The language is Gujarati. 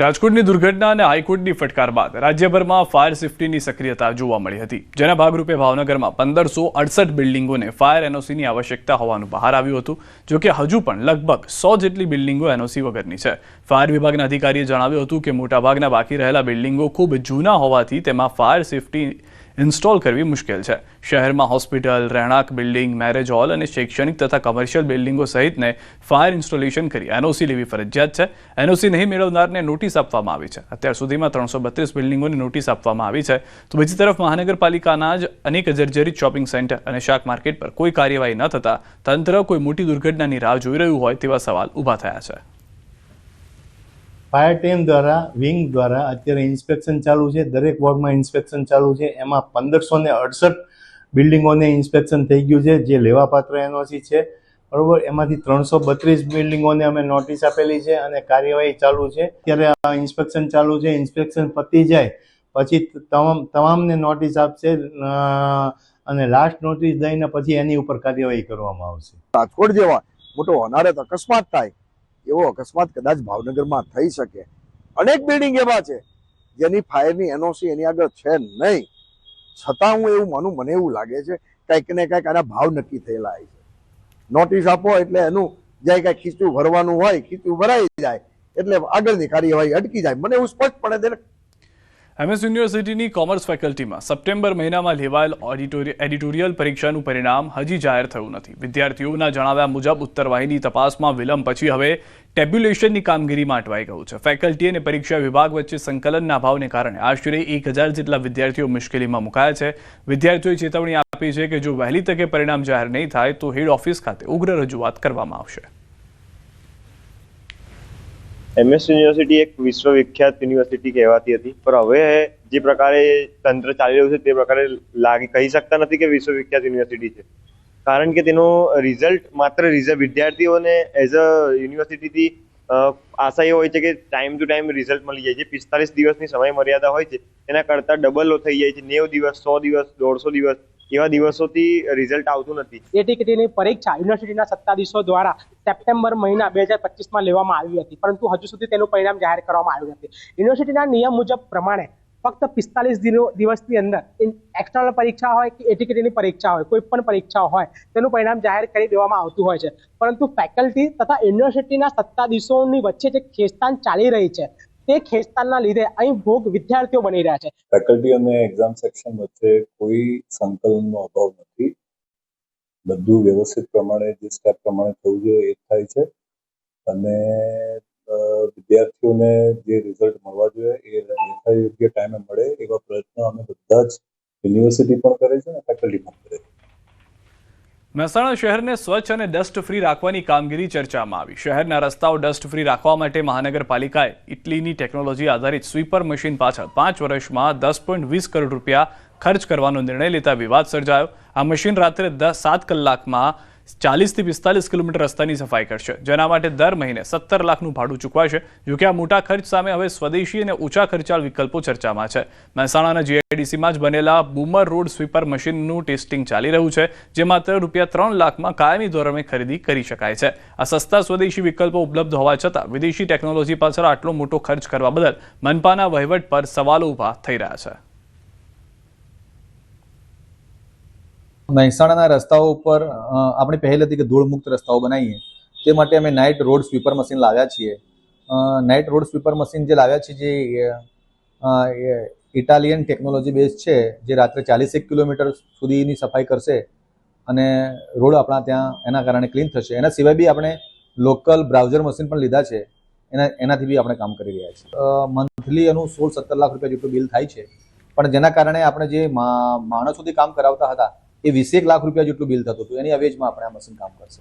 રાજકોટની દુર્ઘટના અને હાઈકોર્ટની ફટકાર બાદ રાજ્યભરમાં ફાયર સેફટીની સક્રિયતા જોવા મળી હતી, જેના ભાગરૂપે ભાવનગરમાં 1568 બિલ્ડિંગોને ફાયર એનઓસીની આવશ્યકતા હોવાનું બહાર આવ્યું હતું। જો કે હજુ પણ લગભગ 100 જેટલી બિલ્ડિંગો એનઓસી વગરની છે। ફાયર વિભાગના અધિકારીએ જણાવ્યું હતું કે મોટાભાગના બાકી રહેલા બિલ્ડિંગો ખૂબ જૂના હોવાથી તેમાં ફાયર સેફટી ઇન્સ્ટોલ કરવી મુશ્કેલ છે। શહેરમાં હોસ્પિટલ, રહેણાંક બિલ્ડિંગ, મેરેજ હોલ અને શૈક્ષણિક તથા કમર્શિયલ બિલ્ડિંગો સહિતને ફાયર ઇન્સ્ટોલેશન કરી એનઓસી લેવી ફરજિયાત છે। એનઓસી નહીં મેળવનારને નોટિસ આપવામાં આવી છે। અત્યાર સુધીમાં 332 બિલ્ડિંગોને નોટિસ આપવામાં આવી છે। તો બીજી તરફ મહાનગરપાલિકાના જ અનેક જર્જરિત શોપિંગ સેન્ટર અને શાક માર્કેટ પર કોઈ કાર્યવાહી ન થતા તંત્ર કોઈ મોટી દુર્ઘટનાની રાહ જોઈ રહ્યું હોય તેવા સવાલ ઊભા થયા છે। फायर टीम द्वारा विंग द्वारा अत्यारे इंस्पेक्शन चालू है। दरेक वॉर्ड में इंस्पेक्शन चालू है। एम 1568 बिल्डिंगों ने इंस्पेक्शन थई गयुं छे जे लेवापात्र एनओसी है, बराबर। एमांथी 332 बिल्डिंगों ने अमे नोटिस आपेली है और कार्यवाही चालू है। अत्यारे इंस्पेक्शन चालू है। इंस्पेक्शन पती जाए पछी तमाम ने नोटिस आपशे અને લાસ્ટ નોટિસ દઈને પછી એની ઉપર કાર્યવાહી કરવામાં આવશે। રાજકોટ જેવા મોટો હોનારત અકસ્માત થાય એવો અકસ્માત કદાચ ભાવનગરમાં થઈ શકે। અનેક બિલ્ડિંગ એવા છે જેની ફાયરની એનઓસી એની આગળ છે નહીં, છતાં હું એવું માનું, મને એવું લાગે છે કંઈક ને કંઈક આના ભાવ નક્કી થયેલા છે। નોટિસ આપો એટલે એનું જાય કંઈક ખીચું ભરવાનું હોય, ખીચું ભરાઈ જાય એટલે આગળની કાર્યવાહી અટકી જાય। મને એવું સ્પષ્ટપણે એમએસ યુનિવર્સિટીની કોમર્સ ફેકલ્ટીમાં સપ્ટેમ્બર મહિનામાં લેવાયેલ એડિટોરિયલ પરીક્ષાનું પરિણામ હજી જાહેર થયું નથી। વિદ્યાર્થીઓના જણાવ્યા મુજબ ઉત્તરવાહિની તપાસમાં વિલંબ પછી હવે ટેબ્યુલેશનની કામગીરીમાં અટવાઈ ગયું છે। ફેકલ્ટી અને પરીક્ષા વિભાગ વચ્ચે સંકલનના અભાવને કારણે આશરે 1000 જેટલા વિદ્યાર્થીઓ મુશ્કેલીમાં મુકાયા છે। વિદ્યાર્થીઓએ ચેતવણી આપી છે કે જો વહેલી તકે પરિણામ જાહેર નહીં થાય તો હેડ ઓફિસ ખાતે ઉગ્ર રજૂઆત કરવામાં આવશે। एमएस यूनिवर्सिटी एक विश्वविख्यात यूनिवर्सिटी कहवाती थी, पर हवे जे प्रकारे तंत्र चाली रह्युं छे ते प्रकारे लागी कही सकता नहीं कि विश्वविख्यात यूनिवर्सिटी है, कारण के तेनो रिजल्ट मात्र विद्यार्थीओने एज अ यूनिवर्सिटी थी आशा ए होय छे के टाइम टू टाइम रिजल्ट मळी जाय छे। 45 દિવસની સમય મર્યાદા હોય છે એના કરતા ડબલ થઈ જાય છે। 90 દિવસ, 100 દિવસ, 150 દિવસ એવા દિવસોથી રિઝલ્ટ આવતું નથી। એટીકેટીની પરીક્ષા યુનિવર્સિટીના સત્તાધીશો દ્વારા સપ્ટેમ્બર મહિના 2025માં લેવામાં આવી હતી, પરંતુ હજુ સુધી તેનું પરિણામ જાહેર કરવામાં આવ્યું નથી। યુનિવર્સિટીના નિયમ મુજબ પ્રમાણે ફક્ત 45 દિવસની અંદર એક્સટર્નલ પરીક્ષા હોય કે એટીકેટીની પરીક્ષા હોય, કોઈ પણ પરીક્ષા હોય તેનું પરિણામ જાહેર કરી દેવામાં આવતું હોય છે, પરંતુ ફેકલ્ટી તથા યુનિવર્સિટીના સત્તાધીશોની વચ્ચે જે ખેંચતાણ ચાલી રહી છે તે ખેંચતાણના લીધે અહીં ભોગ વિદ્યાર્થીઓ બની રહ્યા છે। ફેકલ્ટી અને એક્ઝામ સેક્શન વચ્ચે કોઈ સંકલનનો અભાવ નથી। બધું વ્યવસ્થિત પ્રમાણે જે સ્ટેપ પ્રમાણે થવું જોઈએ એ થાય છે અને વિદ્યાર્થીઓને જે રિઝલ્ટ મળવા જોઈએ એ યોગ્ય ટાઈમે મળે એવા પ્રયત્નો અમે બધા જ યુનિવર્સિટી પણ કરે છે અને ફેકલ્ટી પણ કરે છે। મહેસાણા શહેરને સ્વચ્છ અને ડસ્ટ ફ્રી રાખવાની કામગીરી ચર્ચામાં આવી। શહેરના રસ્તાઓ ડસ્ટ ફ્રી રાખવા માટે મહાનગરપાલિકાએ ઇટલીની ટેકનોલોજી આધારિત સ્વીપર મશીન પાછળ 5 વર્ષમાં 10.20 કરોડ રૂપિયા ખર્ચ કરવાનો નિર્ણય લેતા વિવાદ સર્જાયો। આ મશીન રાત્રે 7 કલાકમાં 40 થી 45 કિલોમીટર રસ્તાની સફાઈ કરશે, જેના માટે દર મહિને 17 લાખનું ભાડું ચૂકવાશે। જોકે આ મોટા ખર્ચ સામે હવે સ્વદેશી અને ઓછા ખર્ચાળ વિકલ્પો ચર્ચામાં છે। મહેસાણાના જીઆઈડીસીમાં જ બનેલા બૂમર રોડ સ્વીપર મશીનનું ટેસ્ટિંગ ચાલી રહ્યું છે, જે માત્ર ₹3 લાખમાં કાયમી ધોરણે ખરીદી કરી શકાય છે। આ સસ્તા સ્વદેશી વિકલ્પો ઉપલબ્ધ હોવા છતાં વિદેશી ટેકનોલોજી પાછળ આટલો મોટો ખર્ચ કરવા બદલ મનપાના વહીવટ પર સવાલો ઊભા થઈ રહ્યા છે। મહેસાણાના રસ્તાઓ ઉપર આપણે પહેલેથી કે ધૂળમુક્ત રસ્તાઓ બનાવીએ તે માટે અમે નાઇટ રોડ સ્વીપર મશીન લાવ્યા છીએ। નાઇટ રોડ સ્વીપર મશીન જે લાવ્યા છે જે ઇટાલિયન ટેકનોલોજી બેઝ છે, જે રાત્રે 41 કિલોમીટર સુધીની સફાઈ કરશે અને રોડ આપણા ત્યાં એના કારણે ક્લીન થશે। એના સિવાય બી આપણે લોકલ બ્રાઉઝર મશીન પણ લીધા છે, એનાથી બી આપણે કામ કરી રહ્યા છીએ। મંથલી એનું 16-17 લાખ રૂપિયા જેટલું બિલ થાય છે, પણ જેના કારણે આપણે જે માણસોથી કામ કરાવતા હતા એ 21 લાખ રૂપિયા જેટલું બિલ થતું હતું, એની અવેજમાં આપણે આ મશીન કામ કરશે।